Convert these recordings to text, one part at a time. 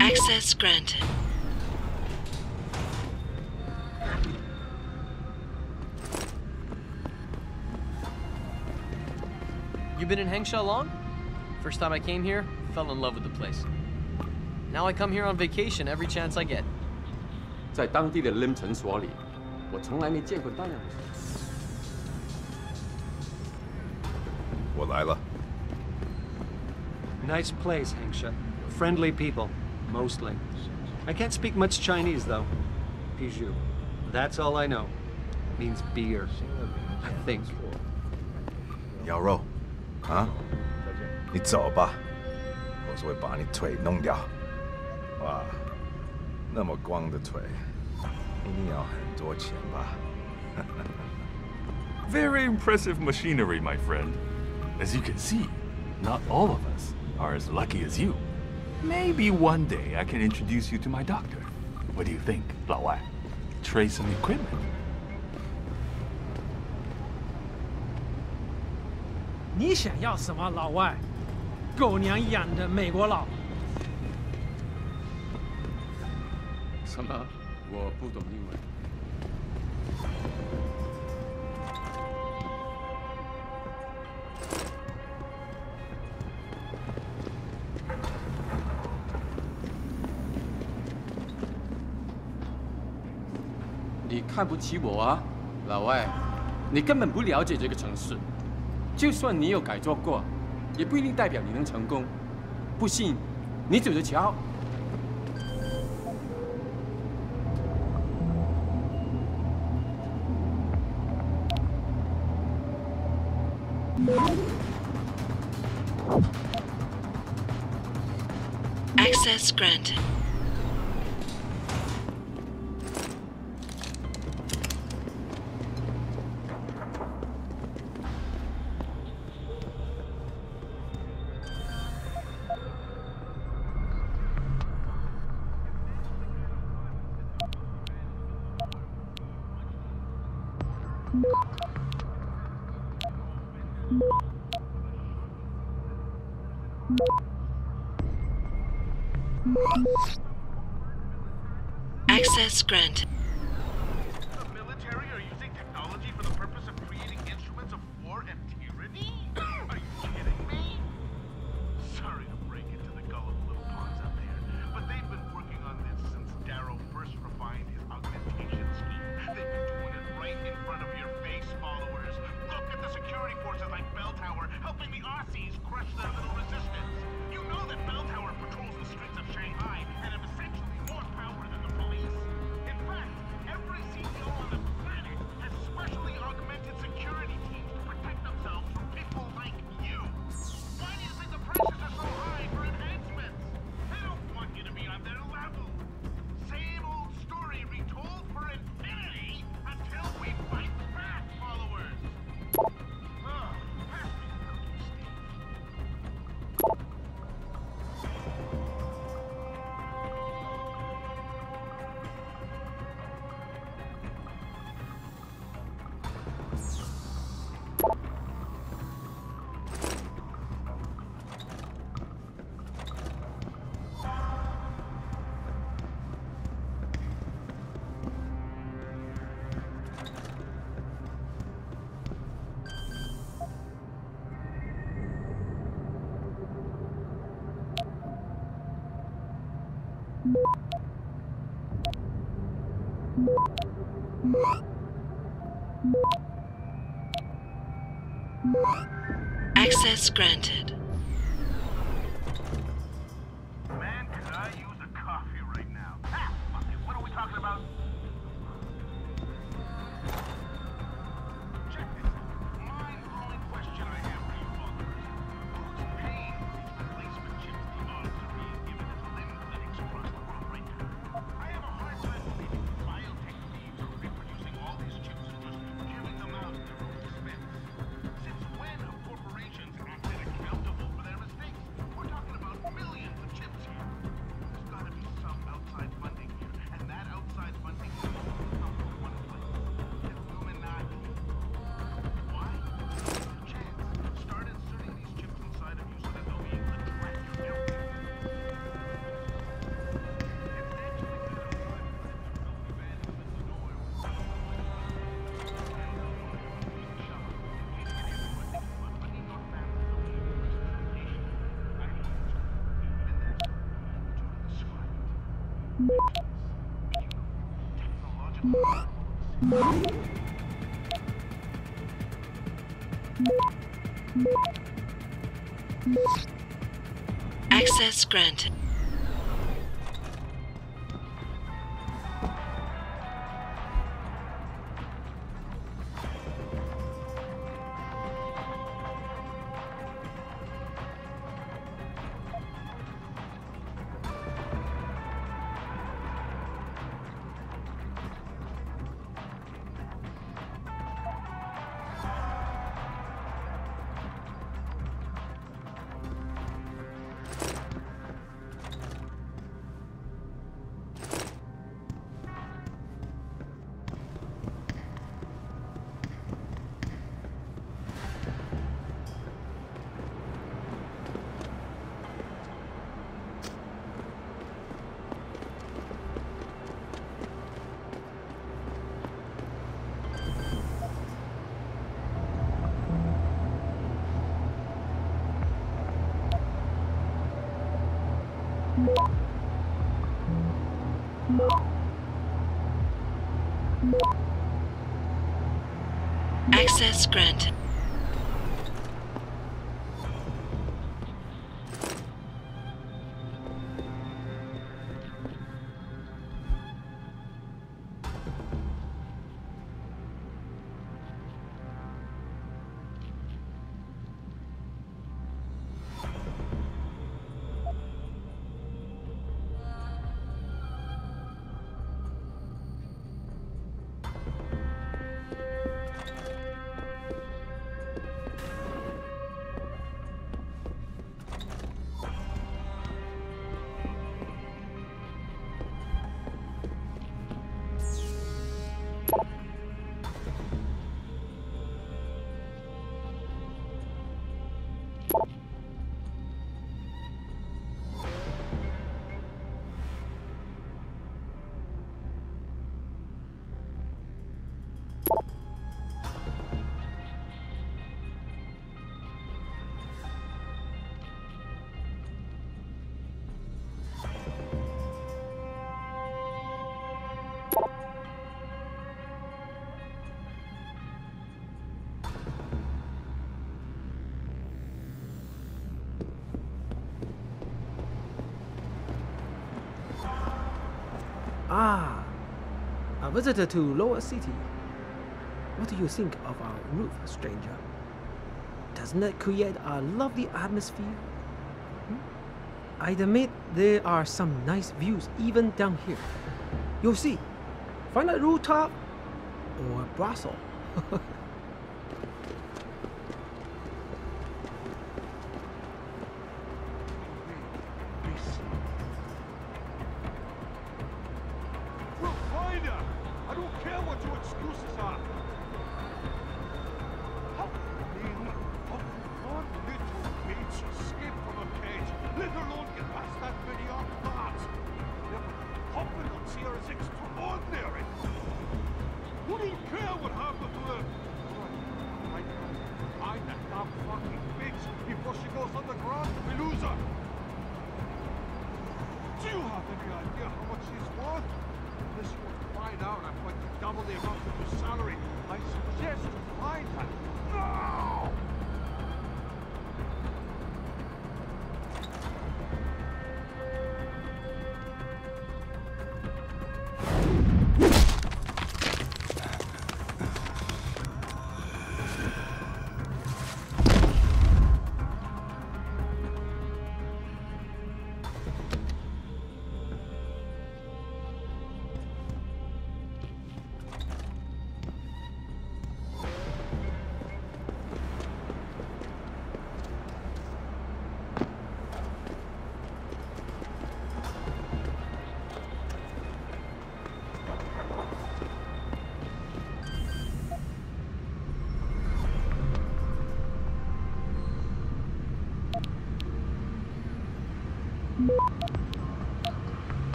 Access granted. You been in Hengsha long? First time I came here, fell in love with the place. Now I come here on vacation every chance I get. 在当地的 LIM 诊所里，我从来没见过那样的人。我来了。Nice place, Hengsha. Friendly people, mostly. I can't speak much Chinese, though. Piju. That's all I know. Means beer. I think. 羊肉，啊？你走吧，我是会把你腿弄掉。哇，那么光的腿，一定要很多钱吧？ Very impressive machinery, my friend. As you can see, not all of us are as lucky as you. Maybe one day I can introduce you to my doctor. What do you think, 老外? Trade some equipment. 你想要什么，老外？狗娘养的美国佬！什么？我不懂英文。 你看不起我啊，老外！你根本不了解这个城市。就算你有改做过，也不一定代表你能成功。不信，你走着瞧。Access granted. Access granted. The military are using technology for the purpose of creating instruments of war and tyranny? Are you kidding me? Sorry to break into the gullible little pawns out there, but they've been working on this since Darrow first refined his augmentation scheme. They've been doing it right in front of your face, followers. Look at the security forces like Bell Tower helping the Aussies crush their little resistance. You know that Bell Tower patrols the streets of Shanghai and have essentially more power than the police. In fact, every CEO on the planet has specially augmented security teams to protect themselves from people like you. Why do you think the prices are so high for enhancements? They don't want you to be on their level. Same old story retold for infinity until we fight back, followers. Pass me the cookies, Steve. Access granted. Man, could I use a coffee right now? Ah, fuck it. What are we talking about? Check this out. Mind-blowing question I have for you followers. Who's paying for these replacement chips the odds are being given at LIM clinics across the world right now? I have a hard time believing the biotech thieves are reproducing all these chips and just giving them out at their own expense. Since when have corporations acted accountable for their mistakes? We're talking about millions of chips here. There's gotta be some outside funding here, and that outside funding Access granted. Access granted. Ah, a visitor to Lower City. What do you think of our roof, stranger? Doesn't it create a lovely atmosphere? I admit there are some nice views even down here. You'll see. Find a rooftop or a brothel.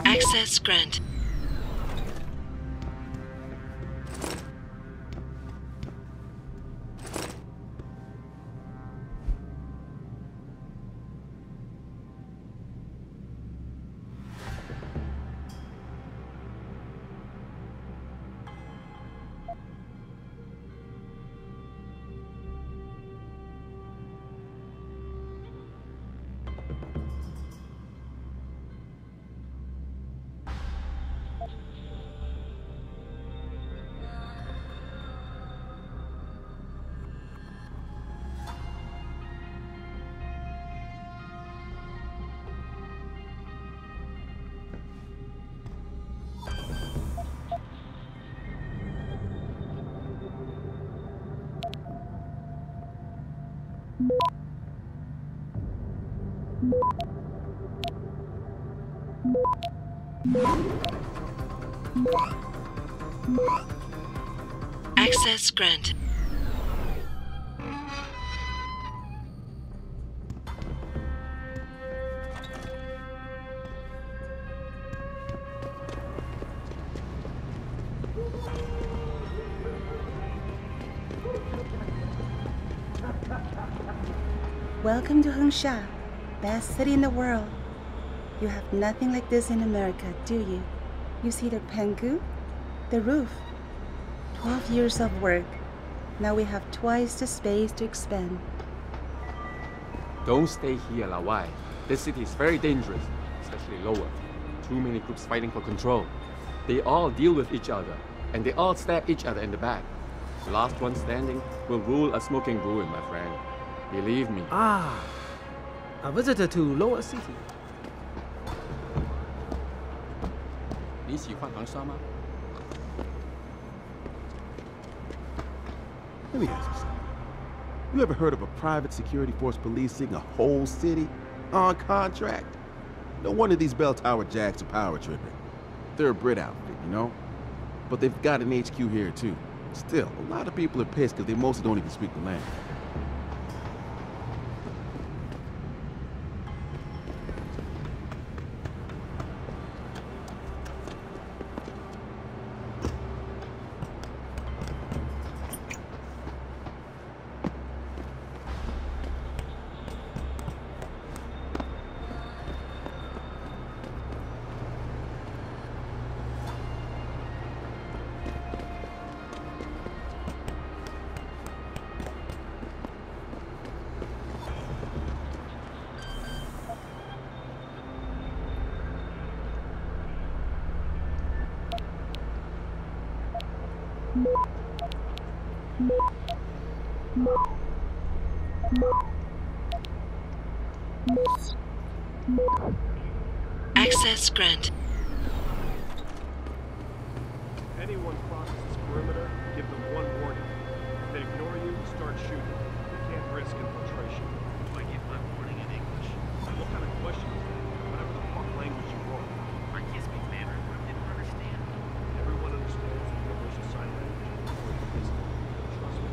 Access granted. Access granted. Welcome to Hengsha, best city in the world. You have nothing like this in America, do you? You see the pengu? The roof. 12 years of work. Now we have twice the space to expand. Don't stay here, Lawai. This city is very dangerous, especially lower. Too many groups fighting for control. They all deal with each other, and they all stab each other in the back. The last one standing will rule a smoking ruin, my friend. Believe me. Ah, a visitor to lower city. 你喜欢航沙吗? Let me ask you something. You ever heard of a private security force policing a whole city on contract? No wonder these bell tower jacks are power tripping. They're a Brit outfit, you know? But they've got an HQ here too. Still, a lot of people are pissed because they mostly don't even speak the language. Access granted. Anyone crosses this perimeter, give them one warning. If they ignore you, start shooting. You can't risk infiltration. Do I give my warning in English? What kind of question is that? Whatever the fuck language you want. I can't speak Mandarin. What if they don't understand? Everyone understands the universal sign language. Trust me.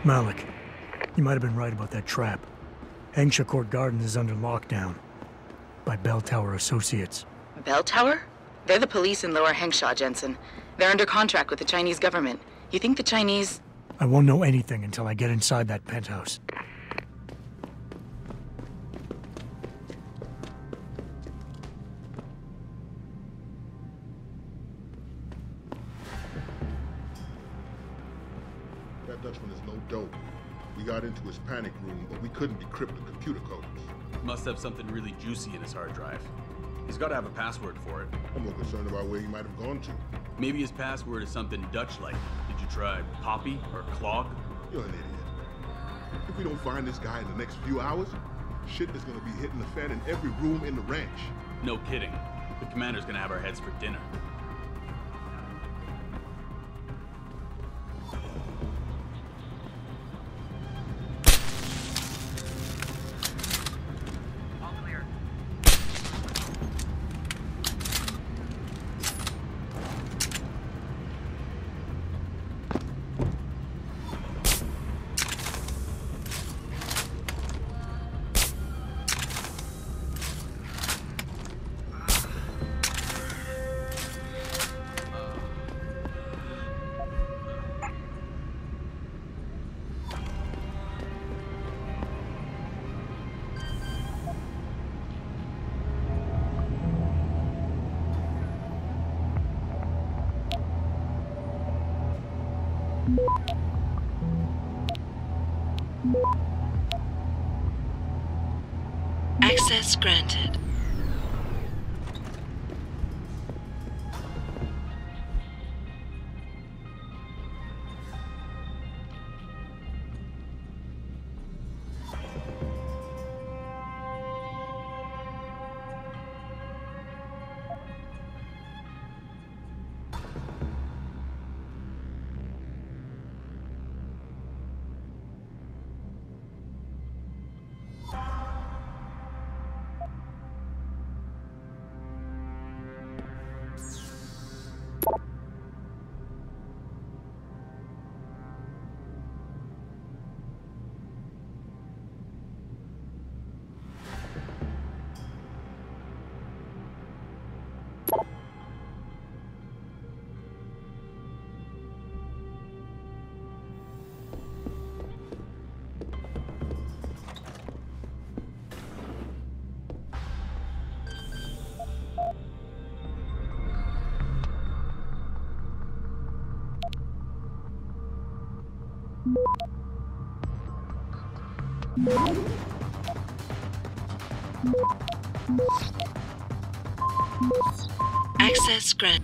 Malik, you might have been right about that trap. Hengsha Court Garden is under lockdown by Bell Tower Associates. Bell Tower? They're the police in Lower Hengsha, Jensen. They're under contract with the Chinese government. You think the Chinese... I won't know anything until I get inside that penthouse. That Dutchman is no dope. We got into his panic room, but we couldn't decrypt the computer codes. Must have something really juicy in his hard drive. He's got to have a password for it. I'm more concerned about where he might have gone to. Maybe his password is something Dutch-like. Did you try Poppy or Clog? You're an idiot. If we don't find this guy in the next few hours, shit is gonna be hitting the fan in every room in the ranch. No kidding. The commander's gonna have our heads for dinner. Access granted. Access granted.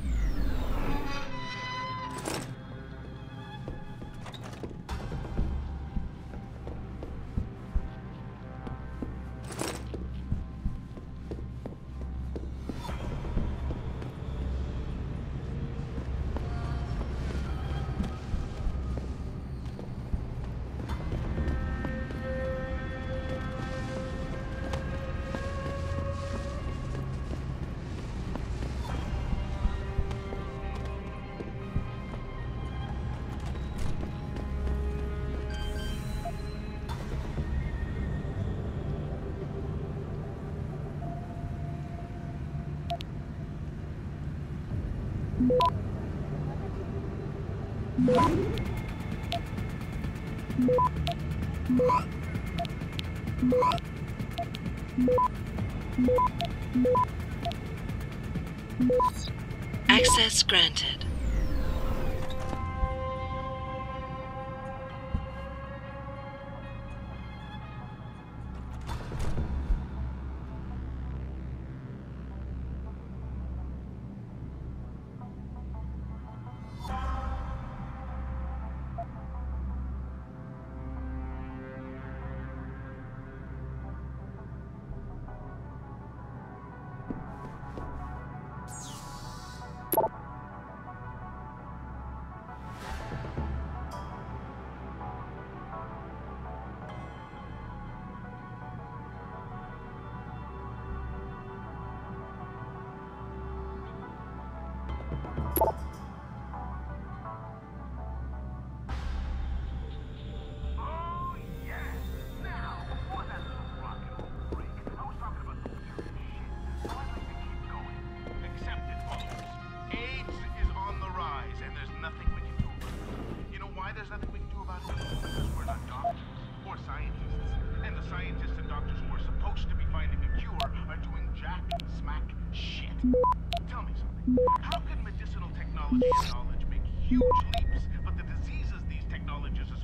Access granted.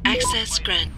Access granted.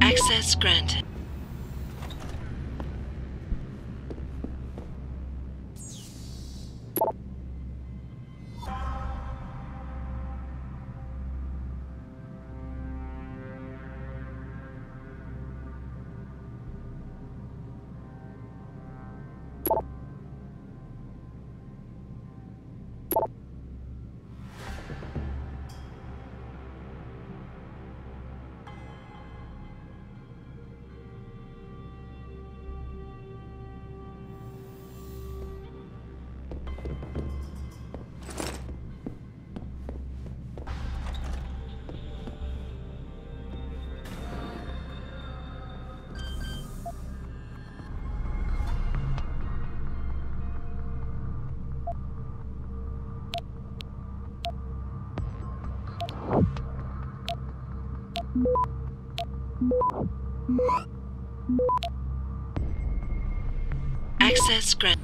Access granted. Access granted.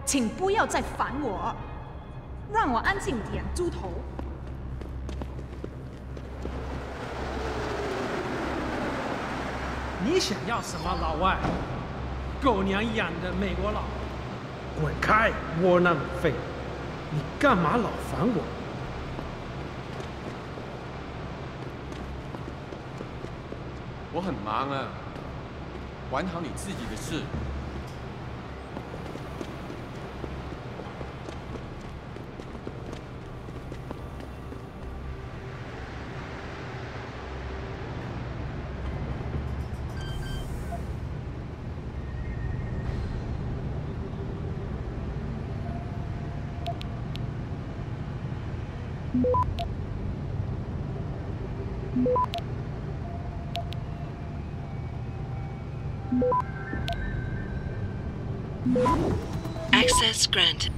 请不要再烦我，让我安静点，猪头。你想要什么，老外？狗娘养的美国佬！滚开，窝囊废！你干嘛老烦我？我很忙啊，管好你自己的事。Access granted.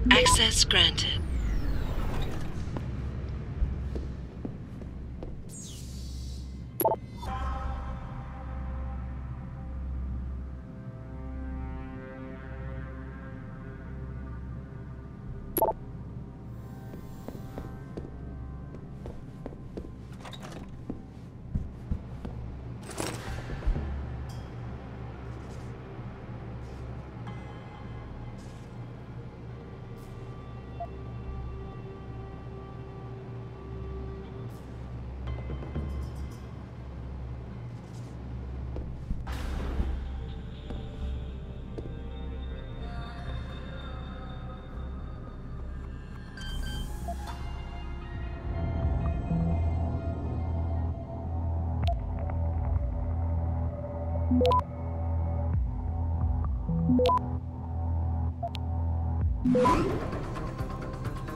Access granted.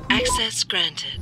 Access granted.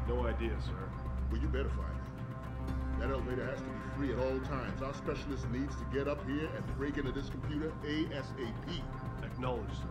No idea, sir. Well, you better find out. That elevator has to be free at all times. Our specialist needs to get up here and break into this computer ASAP. Acknowledged, sir.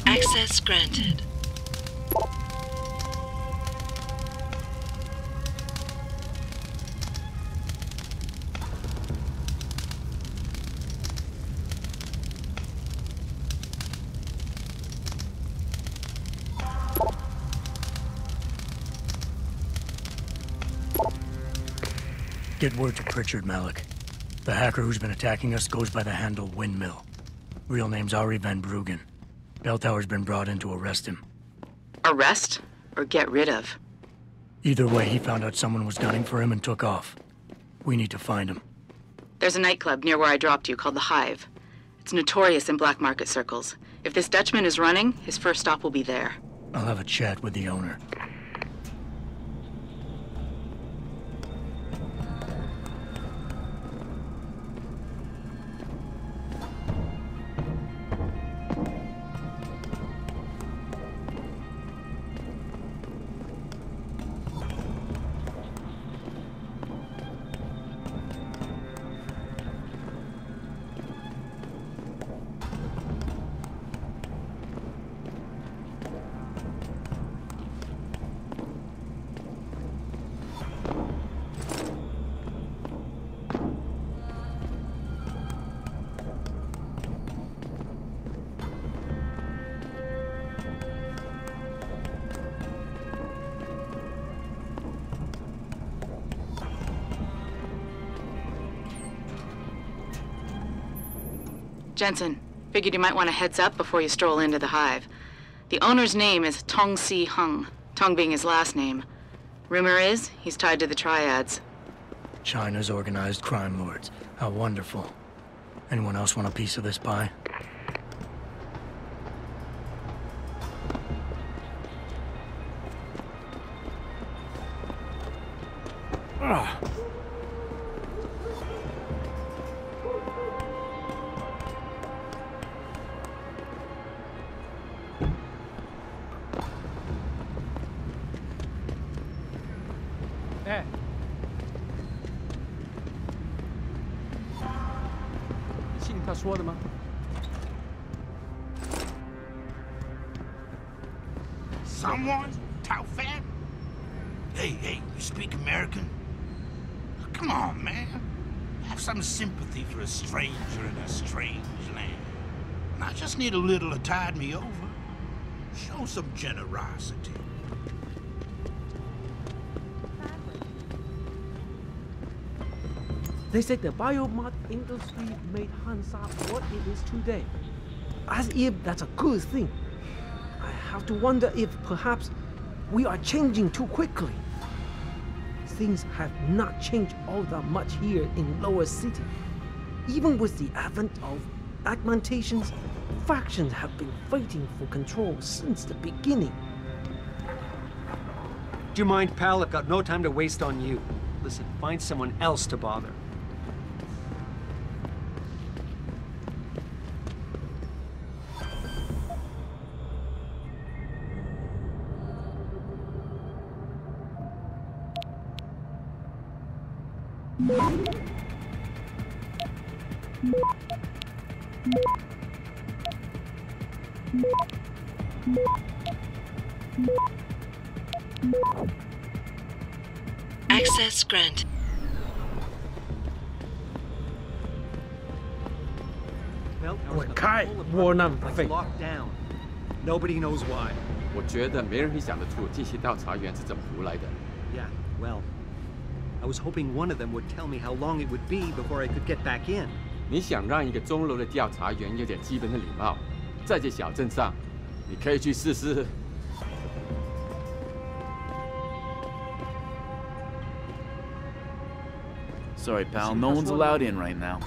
Access granted. Get word to Pritchard, Malik. The hacker who's been attacking us goes by the handle Windmill. Real name's Ari Van Bruggen. Bell Tower's been brought in to arrest him. Arrest? Or get rid of? Either way, he found out someone was gunning for him and took off. We need to find him. There's a nightclub near where I dropped you called the Hive. It's notorious in black market circles. If this Dutchman is running, his first stop will be there. I'll have a chat with the owner. Jensen, figured you might want a heads up before you stroll into the Hive. The owner's name is Tong Si Hung, Tong being his last name. Rumor is, he's tied to the Triads. China's organized crime lords. How wonderful. Anyone else want a piece of this pie? Ah. Someone? Tao Fan? Hey, you speak American? Come on, man. Have some sympathy for a stranger in a strange land. And I just need a little to tide me over. Show some generosity. They said the biomod industry made Hengsha what it is today. As if that's a good thing. I have to wonder if perhaps we are changing too quickly. Things have not changed all that much here in Lower City. Even with the advent of augmentations, factions have been fighting for control since the beginning. Do you mind, pal? I've got no time to waste on you. Listen, find someone else to bother. Access granted. Like locked down. Nobody knows why. 我觉得没人会想得出这些调查员是怎么胡来的。 Yeah, well, I was hoping one of them would tell me how long it would be before I could get back in. 你想让一个钟楼的调查员有点基本的礼貌，在这小镇上，你可以去试试。 Sorry, pal. No one's allowed in right now.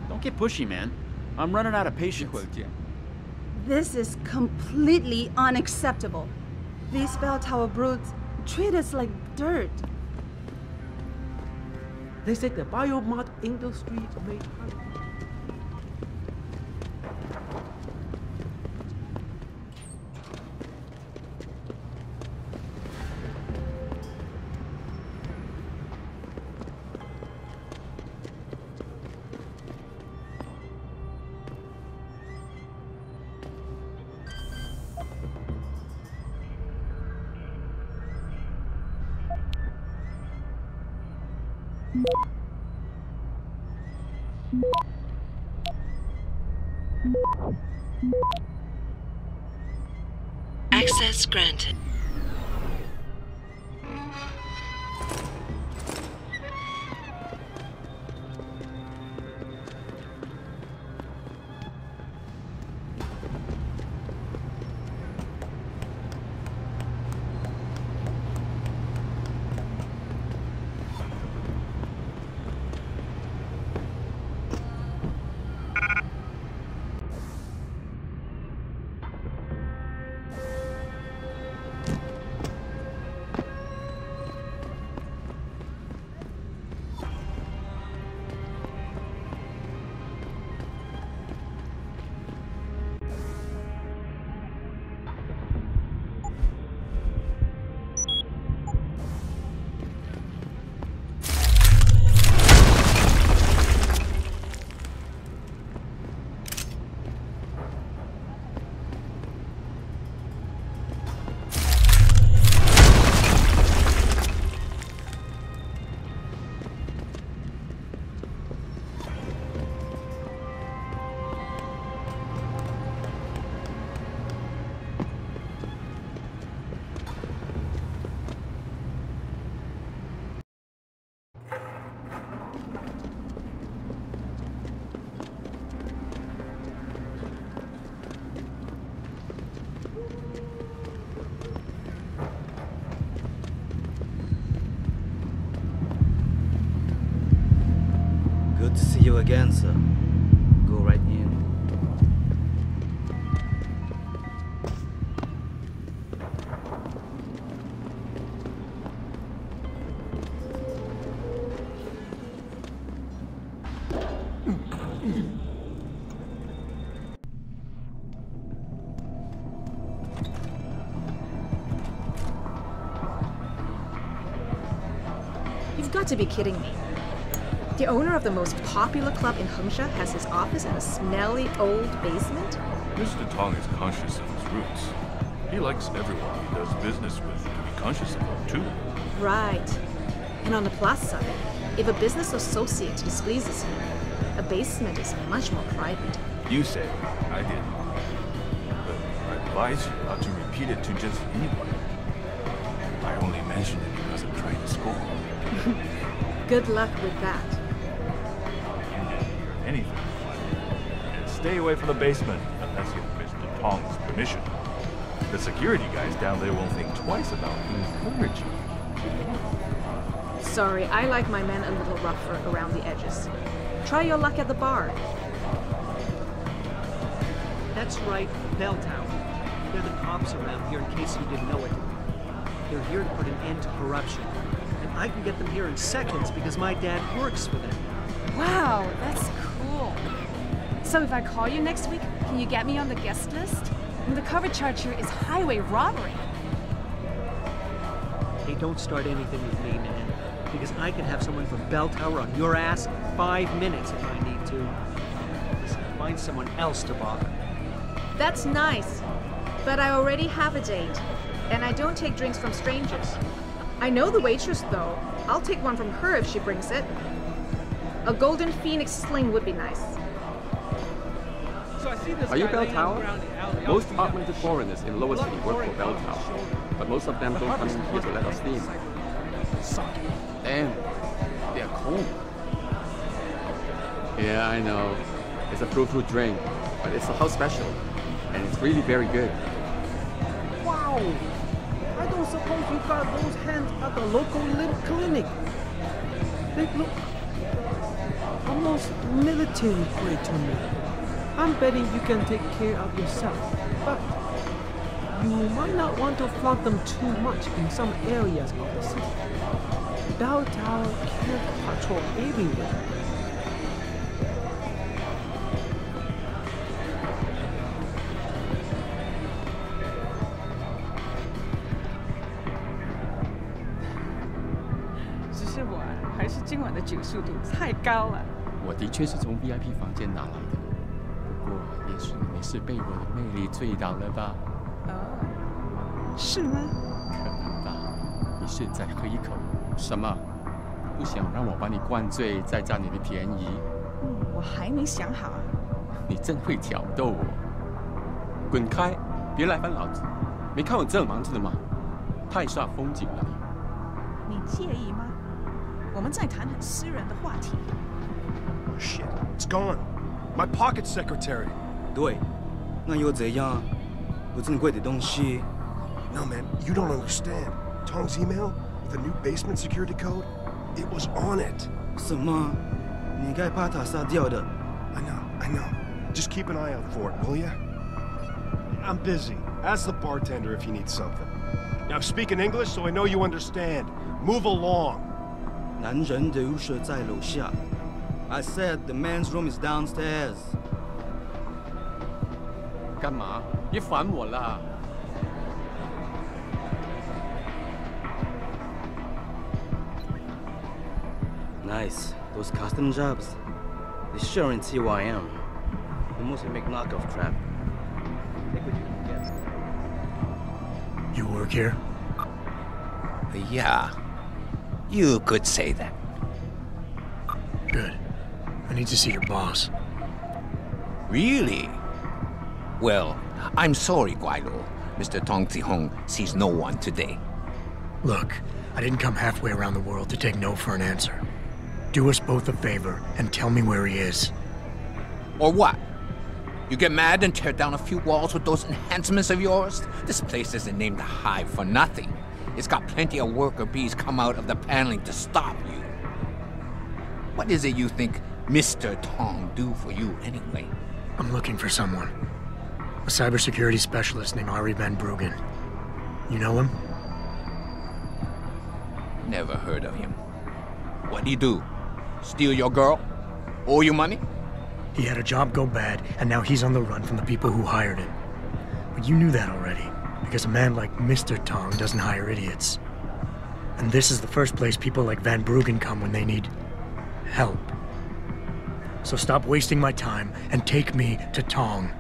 Don't get pushy, man. I'm running out of patience. This is completely unacceptable. These Bell Tower brutes treat us like dirt. They said the biomod industry made Access granted. Good to see you again, sir. Go right in. You've got to be kidding me. The owner of the most popular club in Hengsha has his office in a smelly old basement? Mr. Tong is conscious of his roots. He likes everyone he does business with to be conscious of them, too. Right. And on the plus side, if a business associate displeases him, a basement is much more private. You said it, I didn't. But I advise you not to repeat it to just anyone. I only mentioned it because I'm trying to score. Good luck with that. Anything. And stay away from the basement unless you have Mr. Tong's permission. The security guys down there won't think twice about encouraging you. Sorry, I like my men a little rougher around the edges. Try your luck at the bar. That's right, Bell Tower. They're the cops around here in case you didn't know it. They're here to put an end to corruption. And I can get them here in seconds because my dad works for them. Wow, that's cool. So if I call you next week, can you get me on the guest list? And the cover charge here is highway robbery. Hey, don't start anything with me, man. Because I can have someone from Bell Tower on your ass in 5 minutes if I need to. Listen, find someone else to bother. That's nice. But I already have a date. And I don't take drinks from strangers. I know the waitress, though. I'll take one from her if she brings it. A golden phoenix sling would be nice. So I see this Are you Bell Tower? Most top-rated foreigners in Lower City work for Bell Tower, but most of them don't come in here to let us steam. Damn, they're cold. Yeah, I know. It's a fruit drink, but it's a house special, and it's really very good. Wow! I don't suppose you got those hands at the local clinic. They look almost military grade to me. I'm betting you can take care of yourself, but you might not want to flaunt them too much in some areas of the city. Bell Tower can't patrol everywhere.我的确是从 VIP 房间拿来的，不过也许你是被我的魅力醉倒了吧？是吗？可能吧。你现在喝一口，什么？不想让我把你灌醉，再占你的便宜。我还没想好啊。你真会挑逗我！滚开，别来烦老子！没看我这忙着的吗？太煞风景了你。你介意吗？我们在谈很私人的话题。Shit, it's gone. My pocket secretary. 对，那又怎样？不珍贵的东西。No, man, you don't understand. Tong's email with a new basement security code, it was on it. 什么？你该把它杀掉的。I know. Just keep an eye out for it, will ya? I'm busy. Ask the bartender if you need something. Now speak in English so I know you understand. Move along. 男人的浴室在楼下。I said the man's room is downstairs. 干嘛？别烦我啦！ Nice. Those custom jobs. They sure ain't TYM. They mostly make knockoff crap. Take what you can get. You work here? Yeah. You could say that. Good. I need to see your boss. Really? Well, I'm sorry, Guailo. Mr. Tong Zihong sees no one today. Look, I didn't come halfway around the world to take no for an answer. Do us both a favor and tell me where he is. Or what? You get mad and tear down a few walls with those enhancements of yours? This place isn't named the Hive for nothing. It's got plenty of worker bees come out of the paneling to stop you. What is it you think Mr. Tong do for you anyway? I'm looking for someone. A cybersecurity specialist named Ari Van Bruggen. You know him? Never heard of him. What'd he do? Steal your girl? Owe you money? He had a job go bad, and now he's on the run from the people who hired him. But you knew that already, because a man like Mr. Tong doesn't hire idiots. And this is the first place people like Van Bruggen come when they need help. So stop wasting my time and take me to Tong.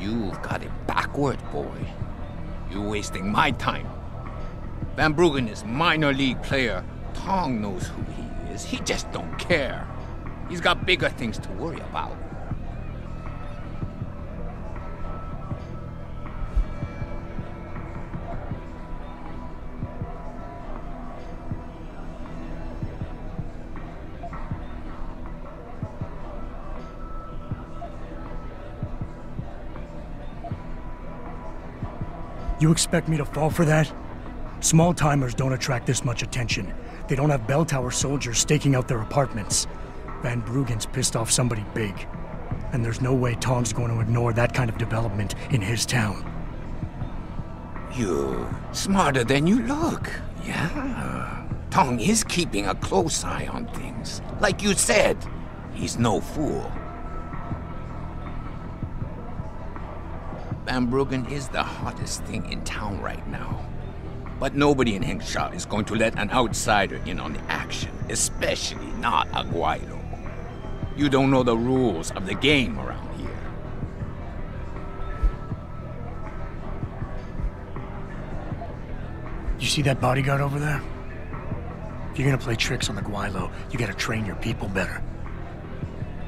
You've got it backward, boy. You're wasting my time. Van Bruggen is minor league player. Tong knows who he is. He just don't care. He's got bigger things to worry about. You expect me to fall for that? Small-timers don't attract this much attention. They don't have bell tower soldiers staking out their apartments. Van Bruggen's pissed off somebody big. And there's no way Tong's going to ignore that kind of development in his town. You're smarter than you look. Yeah. Tong is keeping a close eye on things. Like you said, he's no fool. Van Bruggen is the hottest thing in town right now. But nobody in Hengsha is going to let an outsider in on the action, especially not a Guailo. You don't know the rules of the game around here. You see that bodyguard over there? If you're gonna play tricks on the Guailo, you gotta train your people better.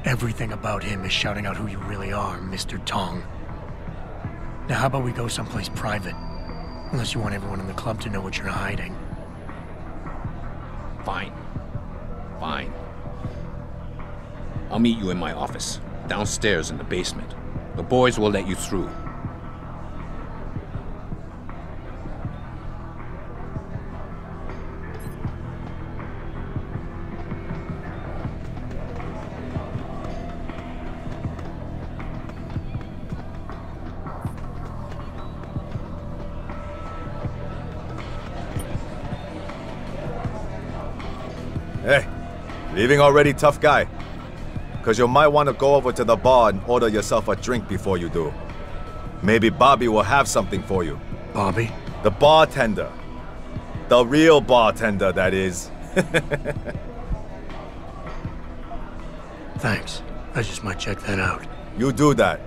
Everything about him is shouting out who you really are, Mr. Tong. Now how about we go someplace private? Unless you want everyone in the club to know what you're hiding. Fine. Fine. I'll meet you in my office, downstairs in the basement. The boys will let you through. Hey, leaving already, tough guy? Because you might want to go over to the bar and order yourself a drink before you do. Maybe Bobby will have something for you. Bobby? The bartender. The real bartender, that is. Thanks. I just might check that out. You do that.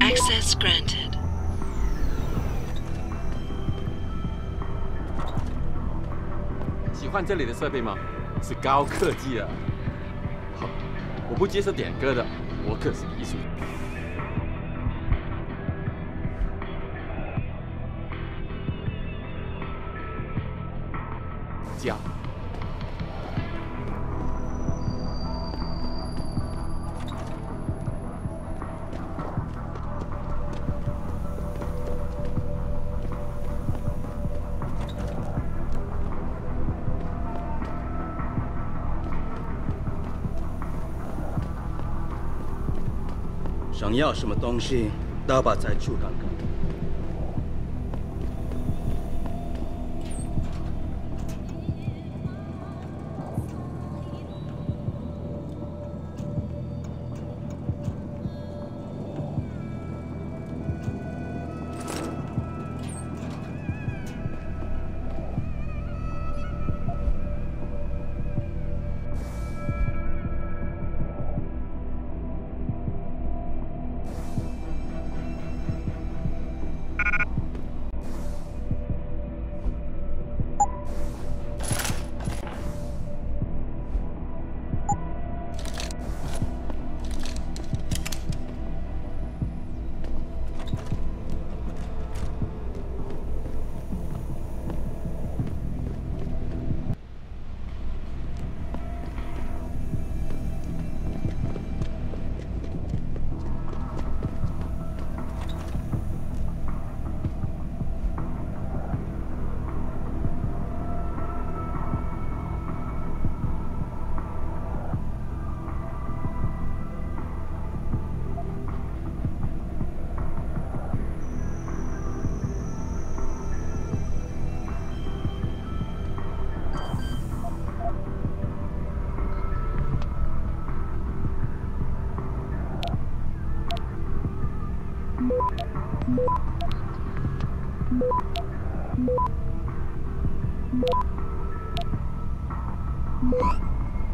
Access granted. 喜欢这里的设备吗？是高科技啊！好，我不接受点歌的，我可是艺术。家。 想要什么东西，大把再去看看。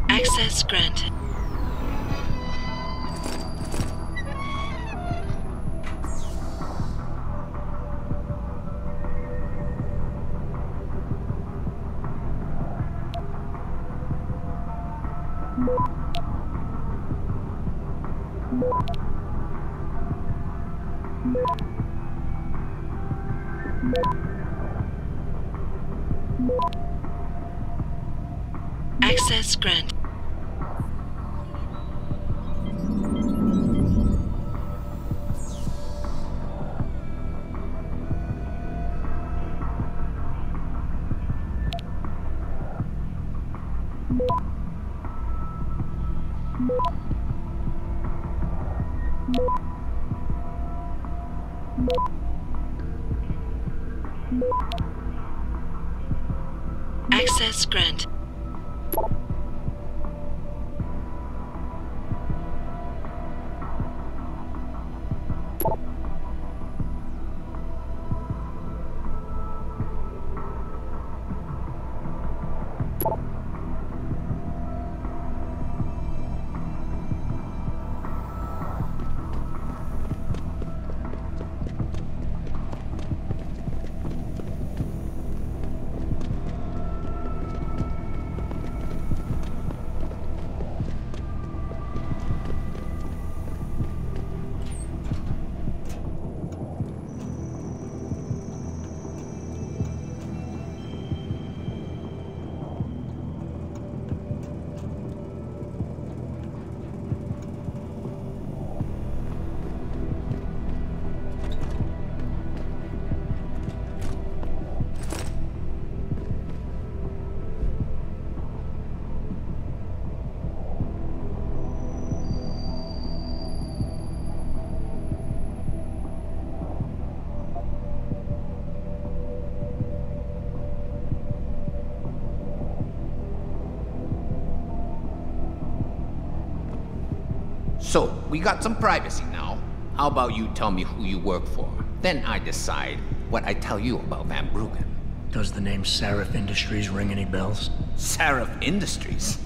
Access granted. Access granted. Access granted. So, we got some privacy now. How about you tell me who you work for? Then I decide what I tell you about Van Bruggen. Does the name Seraph Industries ring any bells? Seraph Industries?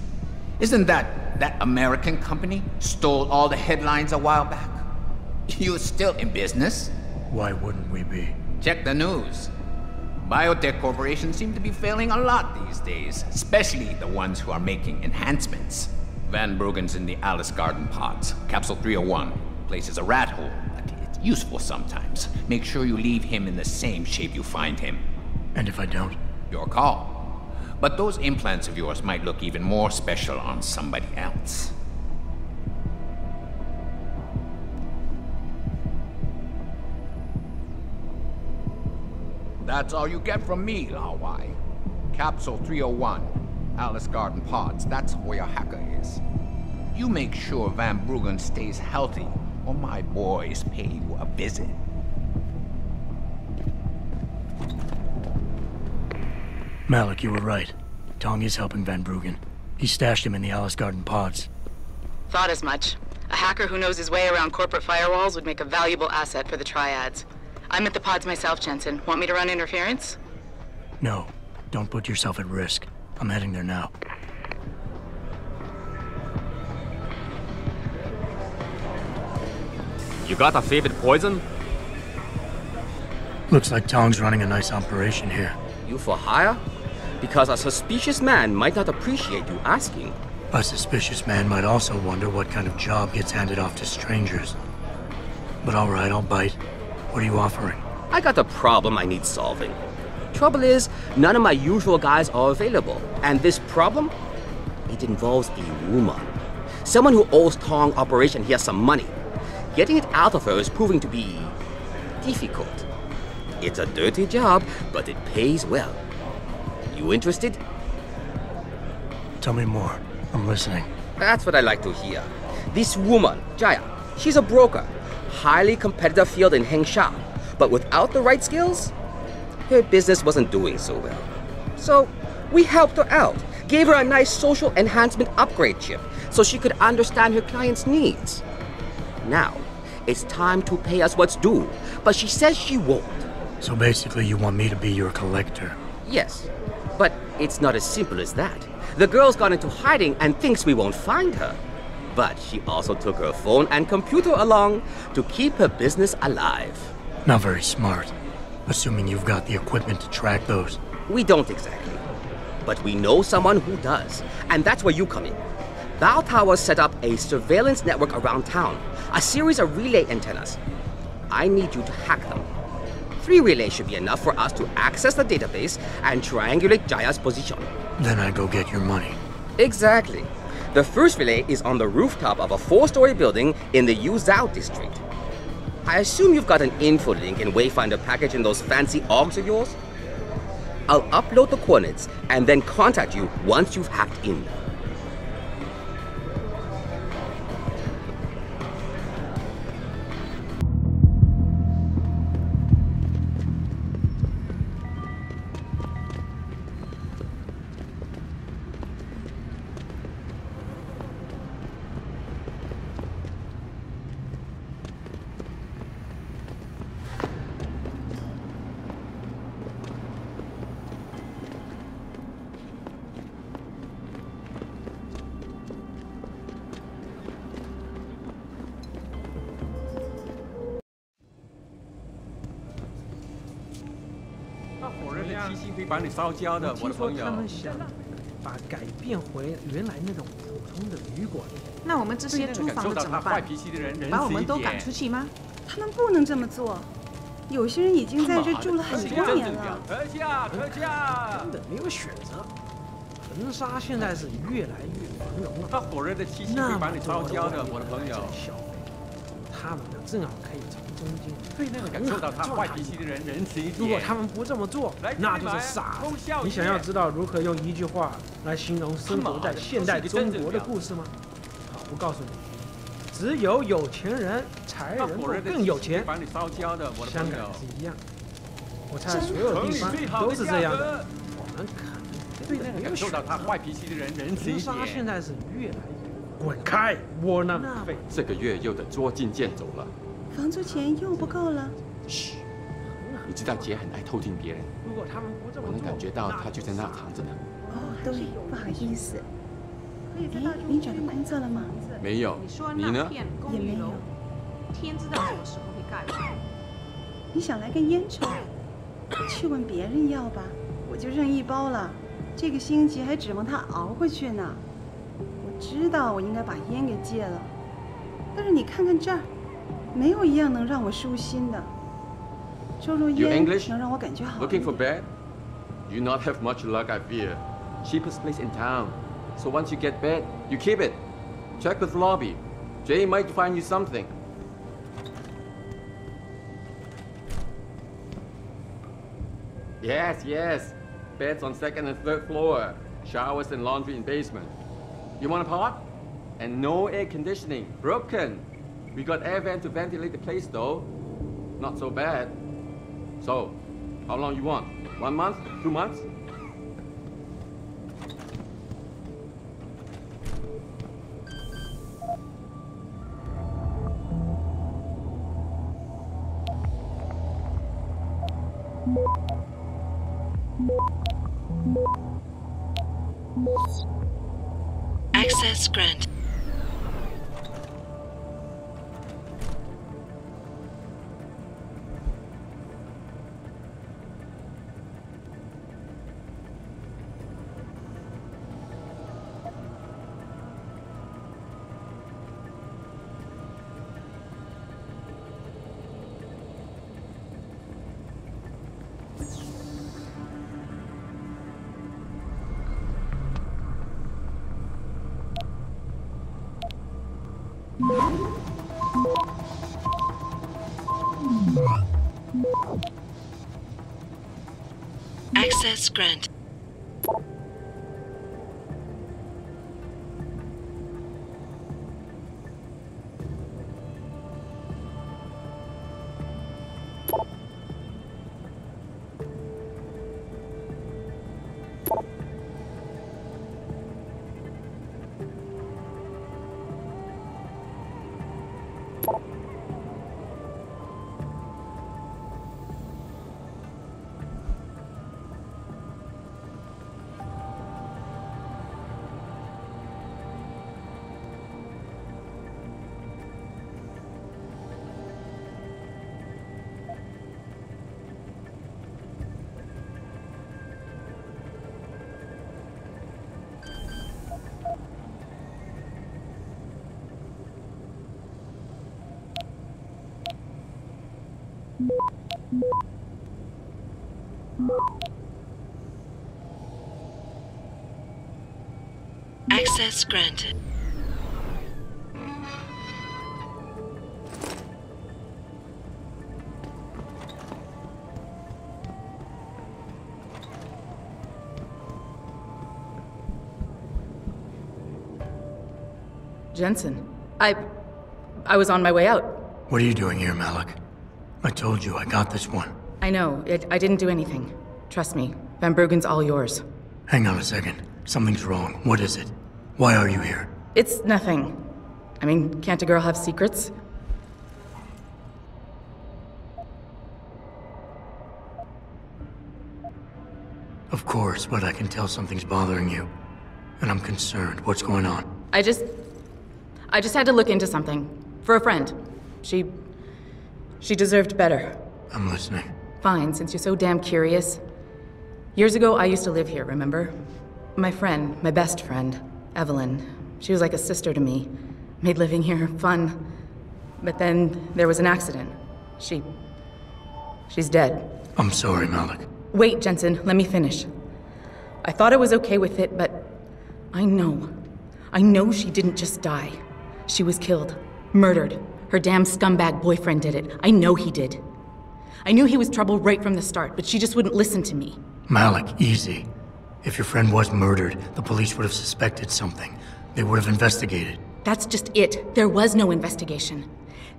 Isn't that American company stole all the headlines a while back? You're still in business? Why wouldn't we be? Check the news. Biotech corporations seem to be failing a lot these days, especially the ones who are making enhancements. Van Bruggen's in the Alice Garden pods. Capsule 301. Place is a rat hole, but it's useful sometimes. Make sure you leave him in the same shape you find him. And if I don't? Your call. But those implants of yours might look even more special on somebody else. That's all you get from me, Lao Wai. Capsule 301, Alice Garden Pods, that's where your hacker is. You make sure Van Bruggen stays healthy, or my boys pay you a visit. Malik, you were right. Tong is helping Van Bruggen. He stashed him in the Alice Garden Pods. Thought as much. A hacker who knows his way around corporate firewalls would make a valuable asset for the Triads. I'm at the pods myself, Jensen. Want me to run interference? No. Don't put yourself at risk. I'm heading there now. You got a favorite poison? Looks like Tong's running a nice operation here. You for hire? Because a suspicious man might not appreciate you asking. A suspicious man might also wonder what kind of job gets handed off to strangers. But all right, I'll bite. What are you offering? I got a problem I need solving. Trouble is, none of my usual guys are available. And this problem? It involves a woman. Someone who owes Tong Operation here some money. Getting it out of her is proving to be difficult. It's a dirty job, but it pays well. You interested? Tell me more. I'm listening. That's what I like to hear. This woman, Jaya, she's a broker. Highly competitive field in Hengsha. But without the right skills, her business wasn't doing so well. So we helped her out. Gave her a nice social enhancement upgrade chip so she could understand her clients' needs. Now, it's time to pay us what's due, but she says she won't. So basically you want me to be your collector? Yes, but it's not as simple as that. The girl's gone into hiding and thinks we won't find her. But she also took her phone and computer along to keep her business alive. Not very smart. Assuming you've got the equipment to track those. We don't exactly. But we know someone who does. And that's where you come in. Bow Tower set up a surveillance network around town. A series of relay antennas. I need you to hack them. 3 relays should be enough for us to access the database and triangulate Jaya's position. Then I go get your money. Exactly. The first relay is on the rooftop of a 4-story building in the Yuzhou district. I assume you've got an info link and Wayfinder package in those fancy AUGs of yours? I'll upload the coordinates and then contact you once you've hacked in.把你烧焦的，我的朋友。他们想把改变回原来那种普通的旅馆。那我们这些租房的怎么办？把我们都赶出去吗？他们不能这么做。有些人已经在这住了很多年了。特价，特价！根本没有选择。恒沙现在是越来越繁荣了。那火热的气息会把你烧焦的，我的朋友。消费，他们呢正好可以从中间对那个感受到他坏脾气的人仁慈一点。如果他们不这么做，那就是傻子。你想要知道如何用一句话来形容生活在现代中国的故事吗？好，我告诉你，只有有钱人才能够更有钱。把你烧焦的，我的香港也是一样。我猜所有地方都是这样的。我们可能对那个感受到他坏脾气的人仁慈一点。沙现在是越来越滚开，窝囊废！这个月又得捉襟见肘了。房租钱又不够了。嘘，你知道杰很爱偷听别人，如果他们不这么我能做，感觉到他就在那藏着呢。哦，对，不好意思。哎，你找到工作了吗？没有，你呢？也没有。天知道什么时候会盖完。你想来根烟抽？去问别人要吧，我就剩1包了，这个星期还指望他熬回去呢。我知道我应该把烟给戒了，但是你看看这儿，没有一样能让我舒心的。抽抽烟能让我感觉好一点。 Looking for bed? You not have much luck, I fear. Cheapest place in town. So once you get bed, you keep it. Check with lobby. Jay might find you something. Yes, yes. Beds on 2nd and 3rd floor. Showers and laundry in basement. You want a pot? And no air conditioning. Broken. We got air vent to ventilate the place though. Not so bad. So, how long you want? 1 month? 2 months? Access granted. Access granted. Access granted. Jensen, I was on my way out. What are you doing here, Malik? I told you I got this one. I know. I didn't do anything. Trust me. Van Bruggen's all yours. Hang on a second. Something's wrong. What is it? Why are you here? It's nothing. I mean, can't a girl have secrets? Of course, but I can tell something's bothering you. And I'm concerned. What's going on? I just had to look into something. For a friend. She deserved better. I'm listening. Fine, since you're so damn curious. Years ago, I used to live here, remember? My friend, my best friend, Evelyn. She was like a sister to me. Made living here fun. But then there was an accident. She's dead. I'm sorry, Malik. Wait, Jensen, let me finish. I thought I was okay with it, but I know she didn't just die. She was killed. Murdered. Her damn scumbag boyfriend did it. I know he did. I knew he was trouble right from the start, but she just wouldn't listen to me. Malik, easy. If your friend was murdered, the police would have suspected something. They would have investigated. That's just it. There was no investigation.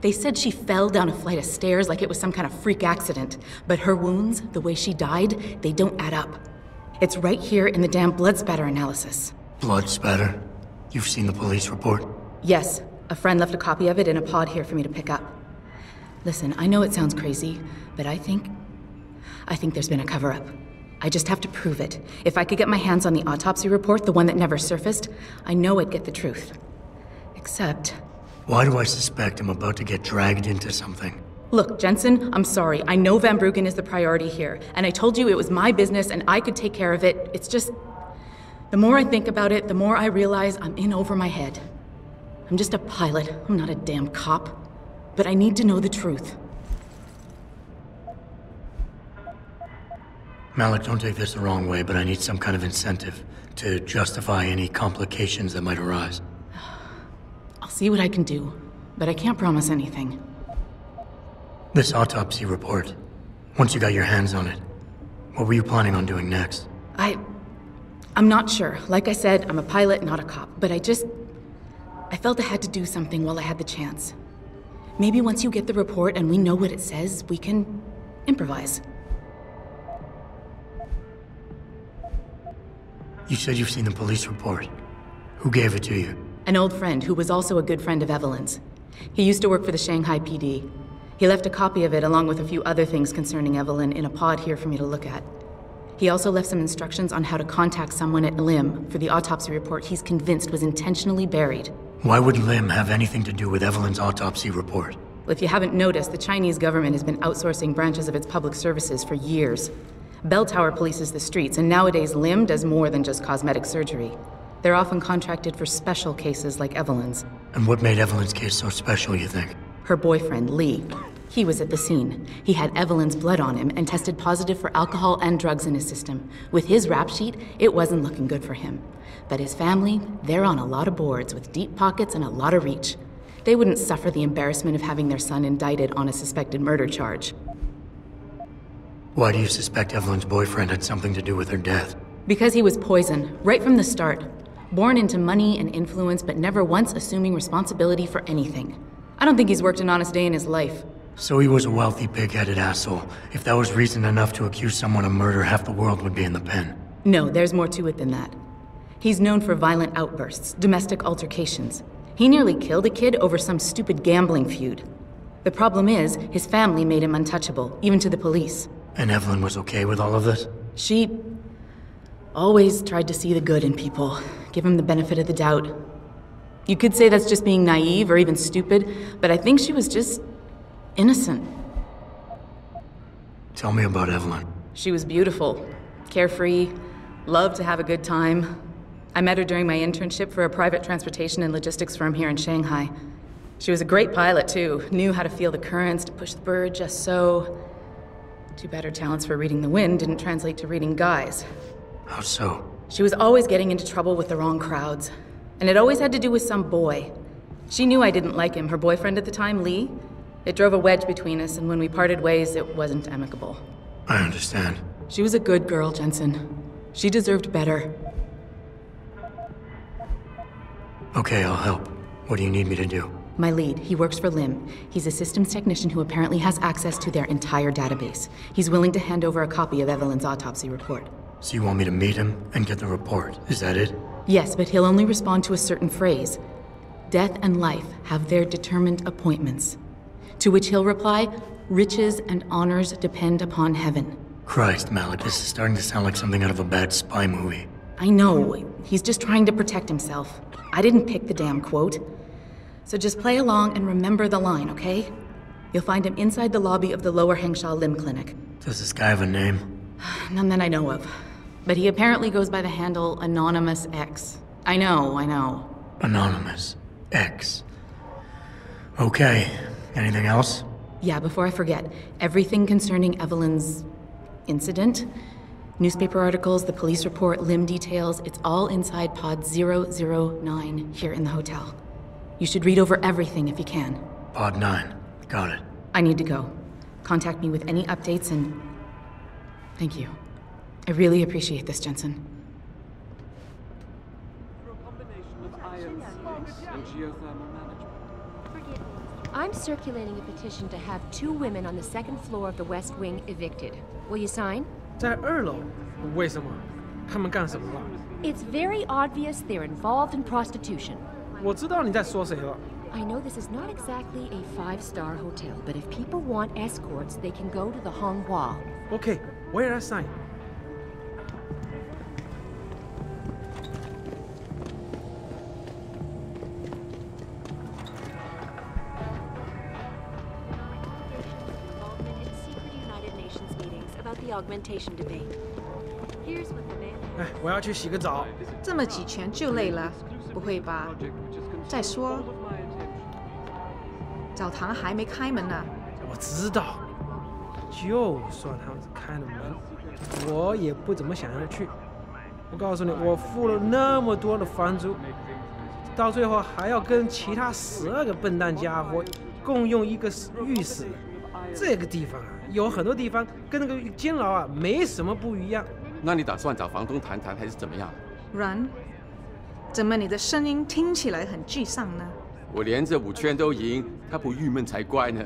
They said she fell down a flight of stairs like it was some kind of freak accident. But her wounds, the way she died, they don't add up. It's right here in the damn blood spatter analysis. Blood spatter? You've seen the police report? Yes. A friend left a copy of it in a pod here for me to pick up. Listen, I know it sounds crazy, but I think I think there's been a cover-up. I just have to prove it. If I could get my hands on the autopsy report, the one that never surfaced, I know I'd get the truth. Except... Why do I suspect I'm about to get dragged into something? Look, Jensen, I'm sorry. I know Van Bruggen is the priority here, and I told you it was my business and I could take care of it. It's just... The more I think about it, the more I realize I'm in over my head. I'm just a pilot. I'm not a damn cop. But I need to know the truth. Malik, don't take this the wrong way, but I need some kind of incentive to justify any complications that might arise. I'll see what I can do, but I can't promise anything. This autopsy report, once you got your hands on it, what were you planning on doing next? I'm not sure. Like I said, I'm a pilot, not a cop, but I felt I had to do something while I had the chance. Maybe once you get the report and we know what it says, we can improvise. You said you've seen the police report. Who gave it to you? An old friend who was also a good friend of Evelyn's. He used to work for the Shanghai PD. He left a copy of it along with a few other things concerning Evelyn in a pod here for me to look at. He also left some instructions on how to contact someone at Lim for the autopsy report he's convinced was intentionally buried. Why would Lim have anything to do with Evelyn's autopsy report? Well, if you haven't noticed, the Chinese government has been outsourcing branches of its public services for years. Bell Tower polices the streets, and nowadays Lim does more than just cosmetic surgery. They're often contracted for special cases like Evelyn's. And what made Evelyn's case so special, you think? Her boyfriend, Lee. He was at the scene. He had Evelyn's blood on him and tested positive for alcohol and drugs in his system. With his rap sheet, it wasn't looking good for him. But his family, they're on a lot of boards with deep pockets and a lot of reach. They wouldn't suffer the embarrassment of having their son indicted on a suspected murder charge. Why do you suspect Evelyn's boyfriend had something to do with her death? Because he was poison, right from the start. Born into money and influence, but never once assuming responsibility for anything. I don't think he's worked an honest day in his life. So he was a wealthy, pig-headed asshole. If that was reason enough to accuse someone of murder, half the world would be in the pen. No, there's more to it than that. He's known for violent outbursts, domestic altercations. He nearly killed a kid over some stupid gambling feud. The problem is, his family made him untouchable, even to the police. And Evelyn was okay with all of this? She always tried to see the good in people, give him the benefit of the doubt. You could say that's just being naive or even stupid, but I think she was just innocent. Tell me about Evelyn. She was beautiful, carefree, loved to have a good time. I met her during my internship for a private transportation and logistics firm here in Shanghai. She was a great pilot, too. Knew how to feel the currents, to push the bird just so. Too bad her talents for reading the wind didn't translate to reading guys. How so? She was always getting into trouble with the wrong crowds. And it always had to do with some boy. She knew I didn't like him. Her boyfriend at the time, Lee. It drove a wedge between us, and when we parted ways, it wasn't amicable. I understand. She was a good girl, Jensen. She deserved better. Okay, I'll help. What do you need me to do? My lead, he works for Lim. He's a systems technician who apparently has access to their entire database. He's willing to hand over a copy of Evelyn's autopsy report. So you want me to meet him and get the report, is that it? Yes, but he'll only respond to a certain phrase. Death and life have their determined appointments. To which he'll reply, riches and honors depend upon heaven. Christ, Malik, this is starting to sound like something out of a bad spy movie. I know. He's just trying to protect himself. I didn't pick the damn quote. So just play along and remember the line, okay? You'll find him inside the lobby of the Lower Hengsha Lim Clinic. Does this guy have a name? None that I know of. But he apparently goes by the handle Anonymous X. I know. Anonymous X. Okay. Anything else? Yeah, before I forget, everything concerning Evelyn's incident, newspaper articles, the police report, Lim details, it's all inside pod 009 here in the hotel. You should read over everything if you can. Pod 9. Got it. I need to go. Contact me with any updates and... Thank you. I really appreciate this, Jensen. I'm circulating a petition to have 2 women on the 2nd floor of the West Wing evicted. Will you sign? 在2楼，为什么？他们干什么了？ It's very obvious they're involved in prostitution. 我知道你在说谁了。 I know this is not exactly a 5-star hotel, but if people want escorts, they can go to the Honghua. Okay, where I sign? The augmentation debate. Here's what the man. 哎，我要去洗个澡。这么几拳就累了？不会吧？再说，澡堂还没开门呢。我知道，就算他们开了门，我也不怎么想要去。我告诉你，我付了那么多的房租，到最后还要跟其他12个笨蛋家伙共用一个浴室。这个地方啊，有很多地方跟那个监牢啊没什么不一样。那你打算找房东谈谈，还是怎么样？ Run， 怎么你的声音听起来很沮丧呢？我连着5圈都赢，他不郁闷才怪呢。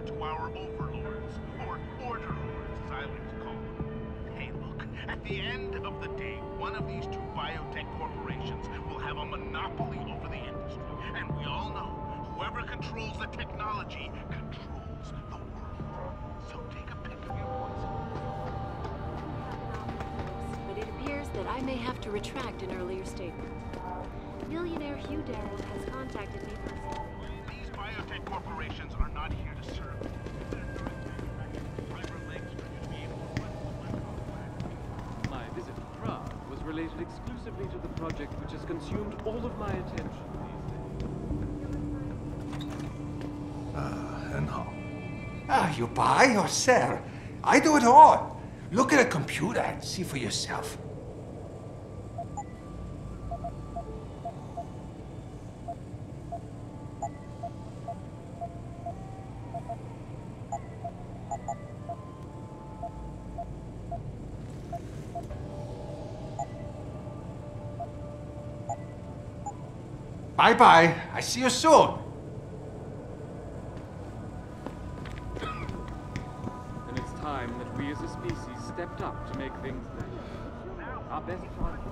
To our overlords, or order lords, as I like to call them. Hey, look, at the end of the day, one of these 2 biotech corporations will have a monopoly over the industry. And we all know, whoever controls the technology controls the world. So take a pick of your poison. But it appears that I may have to retract an earlier statement. Millionaire Hugh Darrell has contacted me personally. These biotech corporations are not here to serve. My visit to Prague was related exclusively to the project which has consumed all of my attention these days. 很好。 You buy or sell? I do it all. Look at a computer and see for yourself. Bye-bye. I see you soon. And it's time that we as a species stepped up to make things better. Our best product.